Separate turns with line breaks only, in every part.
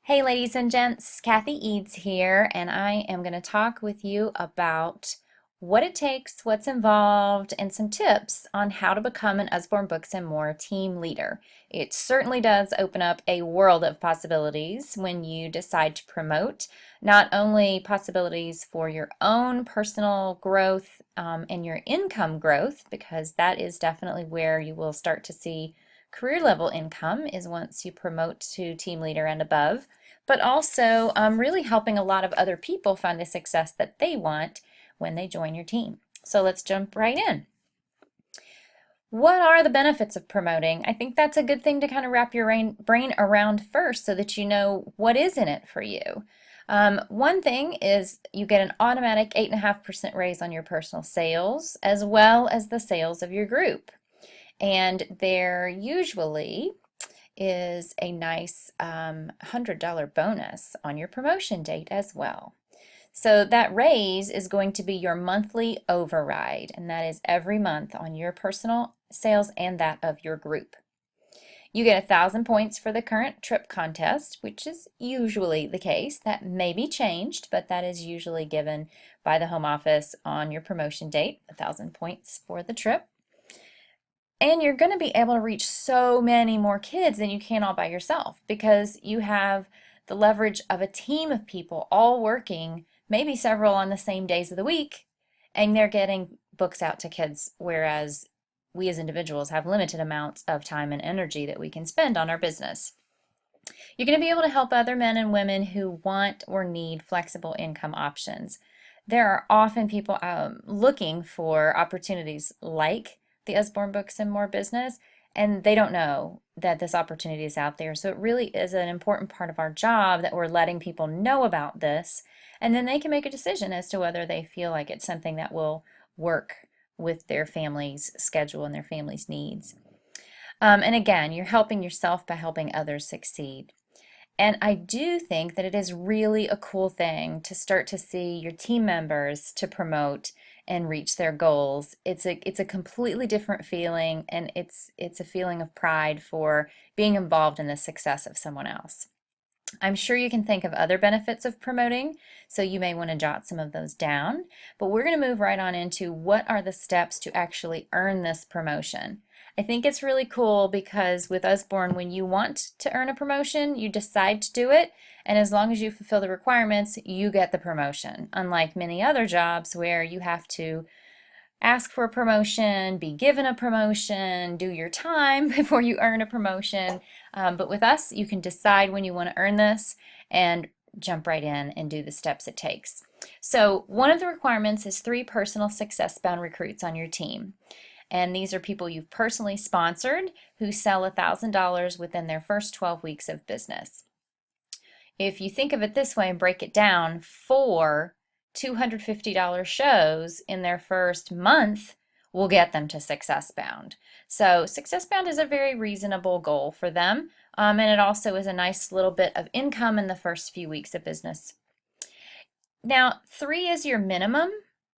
Hey, ladies and gents, Kathy Eads here, and I am going to talk with you about what it takes, what's involved, and some tips on how to become an Usborne Books and More team leader. It certainly does open up a world of possibilities when you decide to promote, not only possibilities for your own personal growth and your income growth, because that is definitely where you will start to see career level income is once you promote to team leader and above, but also really helping a lot of other people find the success that they want when they join your team. So let's jump right in. What are the benefits of promoting? I think that's a good thing to kind of wrap your brain around first so that you know what is in it for you. One thing is you get an automatic 8.5% raise on your personal sales as well as the sales of your group. And there usually is a nice $100 bonus on your promotion date as well. So that raise is going to be your monthly override, and that is every month on your personal sales and that of your group. You get 1,000 points for the current trip contest, which is usually the case. That may be changed, but that is usually given by the home office on your promotion date, 1,000 points for the trip. And you're going to be able to reach so many more kids than you can all by yourself because you have the leverage of a team of people all working, maybe several on the same days of the week, and they're getting books out to kids, whereas we as individuals have limited amounts of time and energy that we can spend on our business. You're going to be able to help other men and women who want or need flexible income options. There are often people looking for opportunities like the Usborne Books and More business, and they don't know that this opportunity is out there. So it really is an important part of our job that we're letting people know about this, and then they can make a decision as to whether they feel like it's something that will work with their family's schedule and their family's needs. And again, you're helping yourself by helping others succeed. And I do think that it is really a cool thing to start to see your team members to promote and reach their goals. It's a completely different feeling, and it's a feeling of pride for being involved in the success of someone else. I'm sure you can think of other benefits of promoting, so you may want to jot some of those down. But we're going to move right on into what are the steps to actually earn this promotion. I think it's really cool because with Usborne, when you want to earn a promotion, you decide to do it, and as long as you fulfill the requirements, you get the promotion. Unlike many other jobs where you have to ask for a promotion, be given a promotion, do your time before you earn a promotion. But with us, you can decide when you want to earn this and jump right in and do the steps it takes. So one of the requirements is 3 personal success-bound recruits on your team. And these are people you've personally sponsored who sell $1,000 within their first 12 weeks of business. If you think of it this way and break it down, 4 $250 shows in their first month will get them to Success Bound. So Success Bound is a very reasonable goal for them, and it also is a nice little bit of income in the first few weeks of business. Now, 3 is your minimum,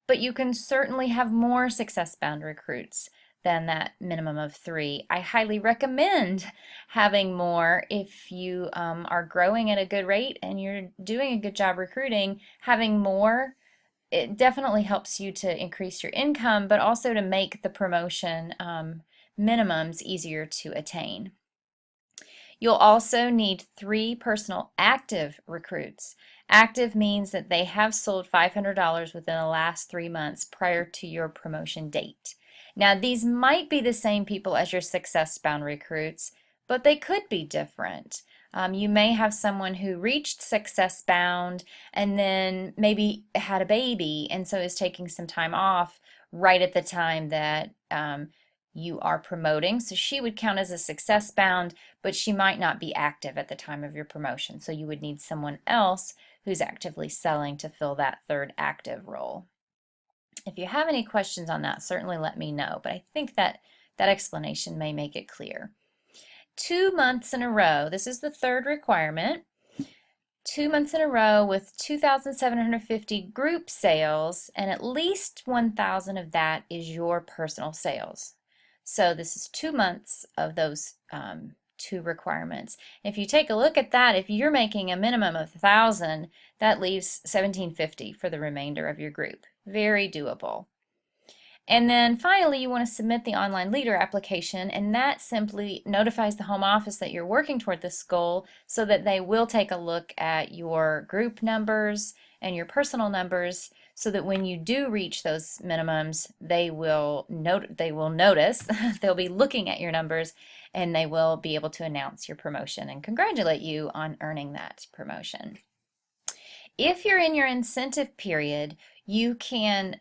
but you can certainly have more Success Bound recruits than that minimum of 3. I highly recommend having more if you are growing at a good rate and you're doing a good job recruiting. Having more, it definitely helps you to increase your income, but also to make the promotion minimums easier to attain. You'll also need 3 personal active recruits. Active means that they have sold $500 within the last 3 months prior to your promotion date. Now, these might be the same people as your success-bound recruits, but they could be different. You may have someone who reached success-bound and then maybe had a baby and so is taking some time off right at the time that you are promoting. So she would count as a success-bound, but she might not be active at the time of your promotion. So you would need someone else who's actively selling to fill that 3rd active role. If you have any questions on that, certainly let me know, but I think that that explanation may make it clear. 2 months in a row, this is the 3rd requirement. 2 months in a row with 2,750 group sales, and at least 1,000 of that is your personal sales. So this is 2 months of those two requirements. If you take a look at that, if you're making a minimum of 1,000, that leaves 1,750 for the remainder of your group. Very doable. And then finally, you want to submit the online leader application, and that simply notifies the home office that you're working toward this goal so that they will take a look at your group numbers and your personal numbers so that when you do reach those minimums, they will notice, they'll be looking at your numbers, and they will be able to announce your promotion and congratulate you on earning that promotion. If you're in your incentive period, you can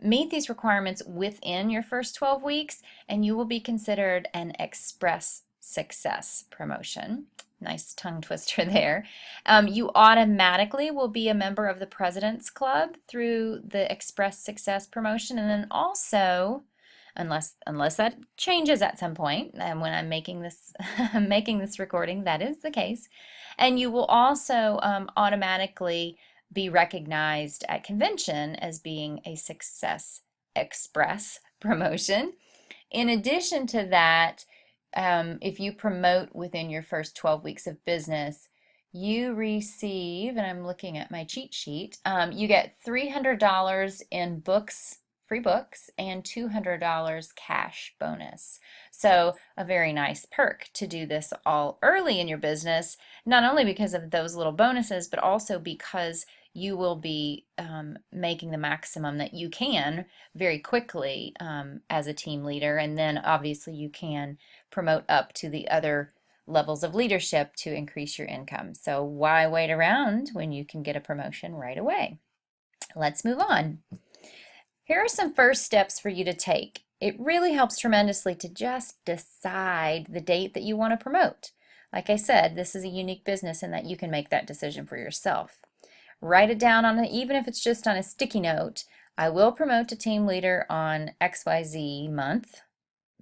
meet these requirements within your first 12 weeks, and you will be considered an Express Success promotion. Nice tongue twister there. You automatically will be a member of the President's Club through the Express Success promotion, and then also, unless that changes at some point, and when I'm making this making this recording, that is the case, and you will also automatically be recognized at convention as being a Success Express promotion. In addition to that, if you promote within your first 12 weeks of business, you receive, and I'm looking at my cheat sheet, you get $300 in books, free books, and $200 cash bonus. So a very nice perk to do this all early in your business, not only because of those little bonuses, but also because you will be making the maximum that you can very quickly as a team leader, and then obviously you can promote up to the other levels of leadership to increase your income. So why wait around when you can get a promotion right away? Let's move on. Here are some first steps for you to take. It really helps tremendously to just decide the date that you want to promote. Like I said, this is a unique business in that you can make that decision for yourself. Write it down on even if it's just on a sticky note. I will promote to team leader on XYZ month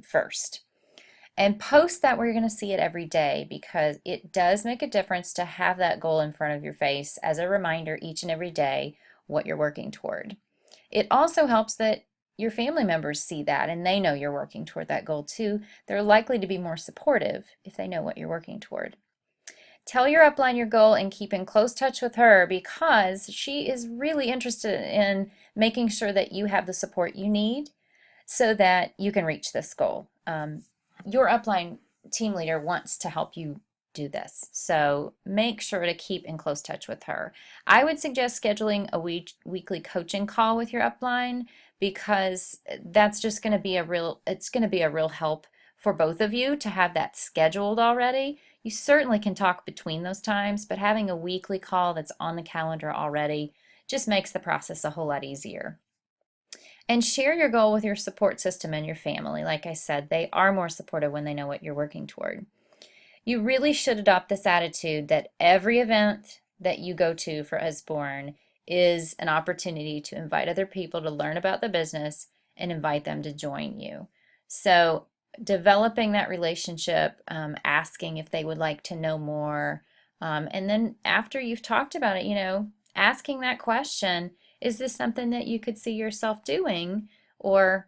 first. And post that where you're going to see it every day, because it does make a difference to have that goal in front of your face as a reminder each and every day what you're working toward. It also helps that your family members see that and they know you're working toward that goal too. They're likely to be more supportive if they know what you're working toward. Tell your upline your goal and keep in close touch with her, because she is really interested in making sure that you have the support you need so that you can reach this goal. Your upline team leader wants to help you do this, so make sure to keep in close touch with her. I would suggest scheduling a weekly coaching call with your upline, because that's just going to be a real help for both of you to have that scheduled already. You certainly can talk between those times, but having a weekly call that's on the calendar already just makes the process a whole lot easier. And share your goal with your support system and your family. Like I said, they are more supportive when they know what you're working toward. You really should adopt this attitude that every event that you go to for Usborne is an opportunity to invite other people to learn about the business and invite them to join you. So developing that relationship, asking if they would like to know more, and then after you've talked about it, asking that question, is this something that you could see yourself doing? Or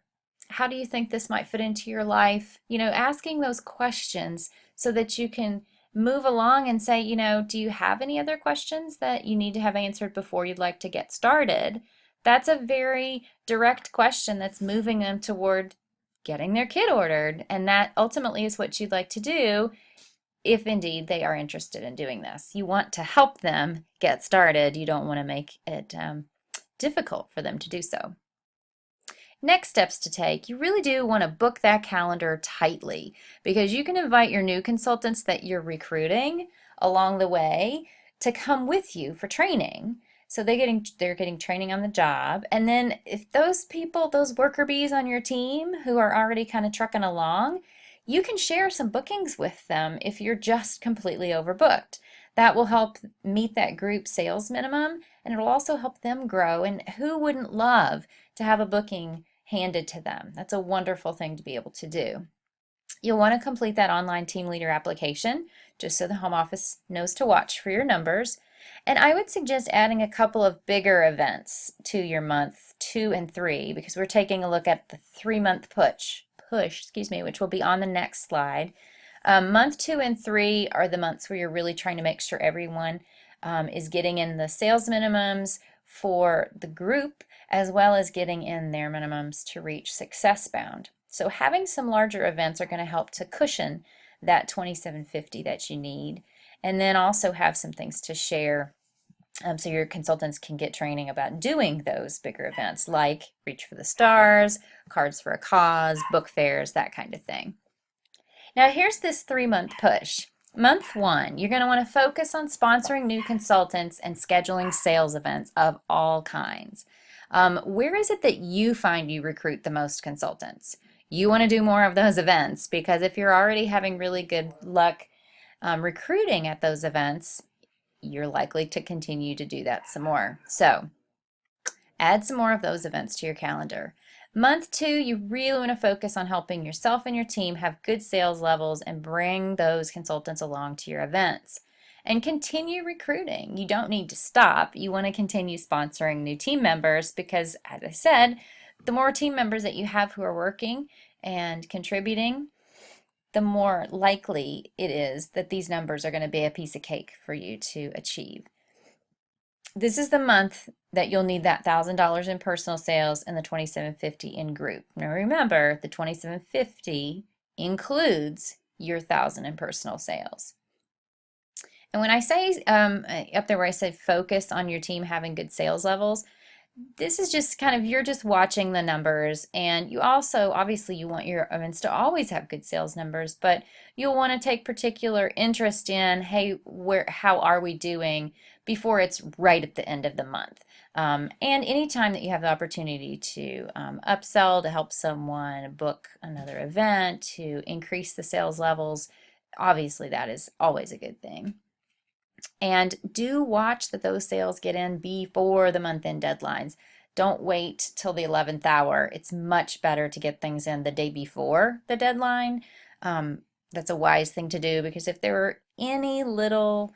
how do you think this might fit into your life? Asking those questions so that you can move along and say, do you have any other questions that you need to have answered before you'd like to get started? That's a very direct question that's moving them toward getting their kit ordered, and that ultimately is what you'd like to do if indeed they are interested in doing this. You want to help them get started. You don't want to make it difficult for them to do so. Next steps to take, you really do want to book that calendar tightly, because you can invite your new consultants that you're recruiting along the way to come with you for training. So they're getting training on the job. And then if those people, those worker bees on your team who are already kind of trucking along, you can share some bookings with them if you're just completely overbooked. That will help meet that group sales minimum, and it'll also help them grow. And who wouldn't love to have a booking handed to them? That's a wonderful thing to be able to do. You'll want to complete that online team leader application just so the home office knows to watch for your numbers. And I would suggest adding a couple of bigger events to your month 2 and 3, because we're taking a look at the 3-month push, which will be on the next slide. Month 2 and 3 are the months where you're really trying to make sure everyone is getting in the sales minimums for the group, as well as getting in their minimums to reach Success Bound. So having some larger events are going to help to cushion that 2750 that you need, and then also have some things to share so your consultants can get training about doing those bigger events like Reach for the Stars, Cards for a Cause, book fairs, that kind of thing. Now here's this 3-month push. Month 1, you're going to want to focus on sponsoring new consultants and scheduling sales events of all kinds. Where is it that you find you recruit the most consultants? You want to do more of those events, because if you're already having really good luck recruiting at those events, you're likely to continue to do that some more. So add some more of those events to your calendar. Month 2, you really want to focus on helping yourself and your team have good sales levels and bring those consultants along to your events. And continue recruiting. You don't need to stop. You want to continue sponsoring new team members because, as I said, the more team members that you have who are working and contributing, the more likely it is that these numbers are going to be a piece of cake for you to achieve. This is the month that you'll need that $1,000 in personal sales and the $2,750 in group. Now remember, the $2,750 includes your $1,000 in personal sales. And when I say up there where I said focus on your team having good sales levels, this is just kind of, you're just watching the numbers, and you also, obviously you want your events to always have good sales numbers, but you'll want to take particular interest in, hey, how are we doing before it's right at the end of the month. And anytime that you have the opportunity to upsell, to help someone book another event, to increase the sales levels, obviously that is always a good thing. And do watch that those sales get in before the month-end deadlines. Don't wait till the 11th hour. It's much better to get things in the day before the deadline. That's a wise thing to do, because if there were any little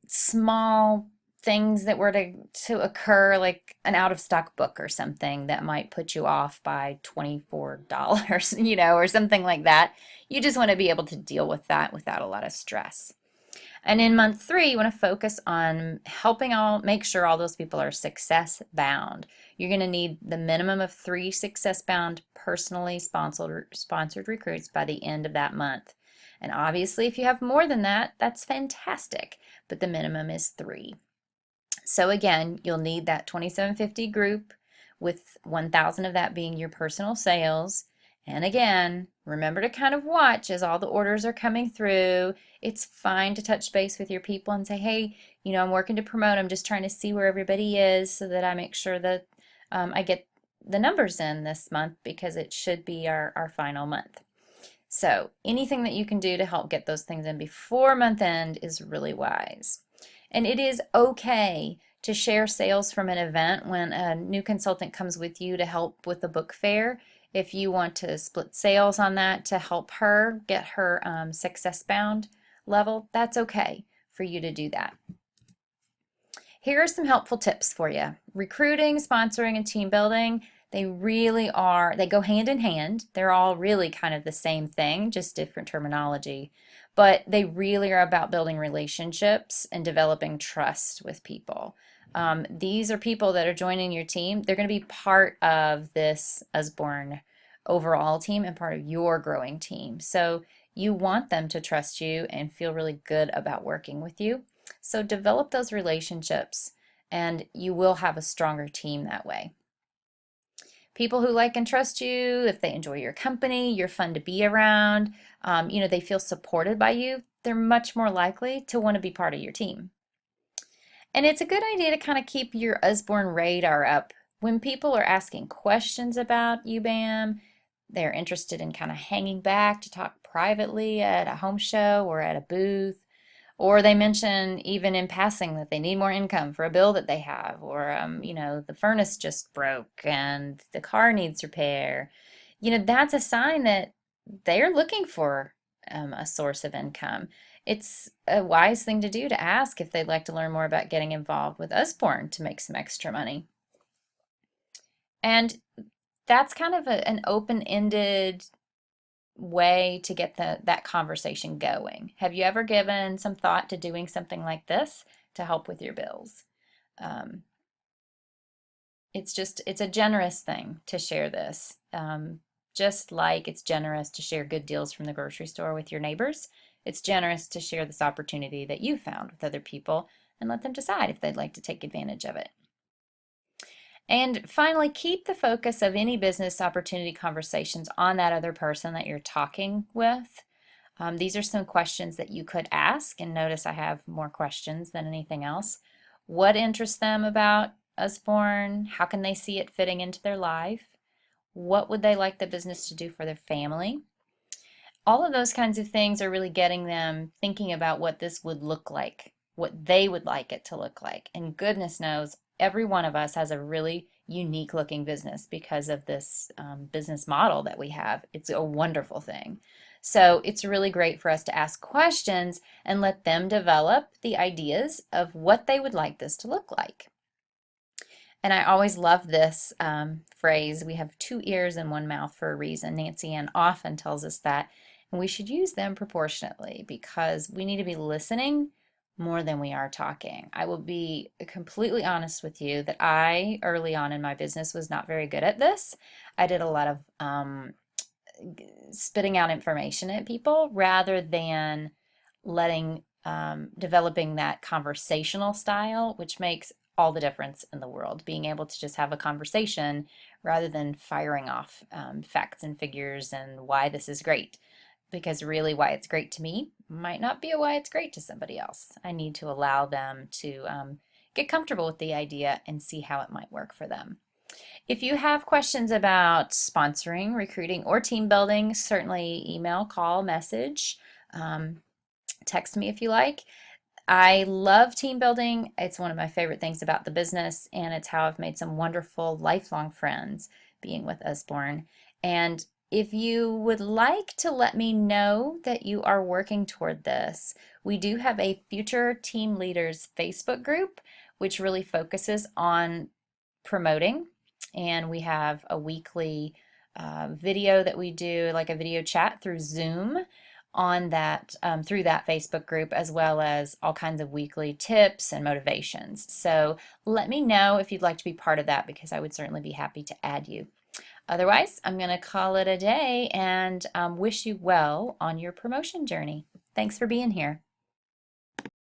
small things that were to occur, like an out-of-stock book or something that might put you off by $24, or something like that, you just want to be able to deal with that without a lot of stress. And in month 3, you want to focus on helping make sure all those people are success bound. You're going to need the minimum of 3 success bound personally sponsored recruits by the end of that month. And obviously, if you have more than that, that's fantastic, but the minimum is 3. So again, you'll need that 2,750 group, with 1,000 of that being your personal sales. And again, remember to kind of watch as all the orders are coming through. It's fine to touch base with your people and say, hey, I'm working to promote. I'm just trying to see where everybody is so that I make sure that I get the numbers in this month, because it should be our final month. So anything that you can do to help get those things in before month end is really wise. And it is okay to share sales from an event when a new consultant comes with you to help with the book fair. If you want to split sales on that to help her get her success bound level, that's okay for you to do that. Here are some helpful tips for you. Recruiting, sponsoring, and team building, they go hand in hand. They're all really kind of the same thing, just different terminology. But they really are about building relationships and developing trust with people. These are people that are joining your team. They're going to be part of this Usborne overall team and part of your growing team. So you want them to trust you and feel really good about working with you. So develop those relationships, and you will have a stronger team that way. People who like and trust you, if they enjoy your company, you're fun to be around, they feel supported by you, they're much more likely to want to be part of your team. And it's a good idea to kind of keep your Usborne radar up. When people are asking questions about UBAM, they're interested in kind of hanging back to talk privately at a home show or at a booth, or they mention even in passing that they need more income for a bill that they have, or the furnace just broke and the car needs repair. That's a sign that they're looking for a source of income. It's a wise thing to do to ask if they'd like to learn more about getting involved with Usborne to make some extra money. And that's kind of an open-ended way to get that conversation going. Have you ever given some thought to doing something like this to help with your bills? Um, it's a generous thing to share this. Just like it's generous to share good deals from the grocery store with your neighbors, it's generous to share this opportunity that you found with other people and let them decide if they'd like to take advantage of it. And finally, keep the focus of any business opportunity conversations on that other person that you're talking with. These are some questions that you could ask, and notice I have more questions than anything else. What interests them about Usborne? How can they see it fitting into their life? What would they like the business to do for their family? All of those kinds of things are really getting them thinking about what this would look like, what they would like it to look like. And goodness knows, every one of us has a really unique looking business because of this business model that we have. It's a wonderful thing. So it's really great for us to ask questions and let them develop the ideas of what they would like this to look like. And I always love this phrase, we have two ears and one mouth for a reason. Nancy Ann often tells us that, and we should use them proportionately because we need to be listening more than we are talking. I will be completely honest with you that I, early on in my business, was not very good at this. I did a lot of spitting out information at people rather than developing that conversational style, which makes all the difference in the world. Being able to just have a conversation rather than firing off facts and figures and why this is great. Because really, why it's great to me might not be a why it's great to somebody else. I need to allow them to get comfortable with the idea and see how it might work for them. If you have questions about sponsoring, recruiting, or team building, certainly email, call, message, text me if you like. I love team building. It's one of my favorite things about the business, and it's how I've made some wonderful lifelong friends being with Usborne. And if you would like to let me know that you are working toward this, we do have a Future Team Leaders Facebook group, which really focuses on promoting. And we have a weekly video that we do, like a video chat through Zoom on that through that Facebook group, as well as all kinds of weekly tips and motivations. So let me know if you'd like to be part of that because I would certainly be happy to add you. Otherwise, I'm going to call it a day and wish you well on your promotion journey. Thanks for being here.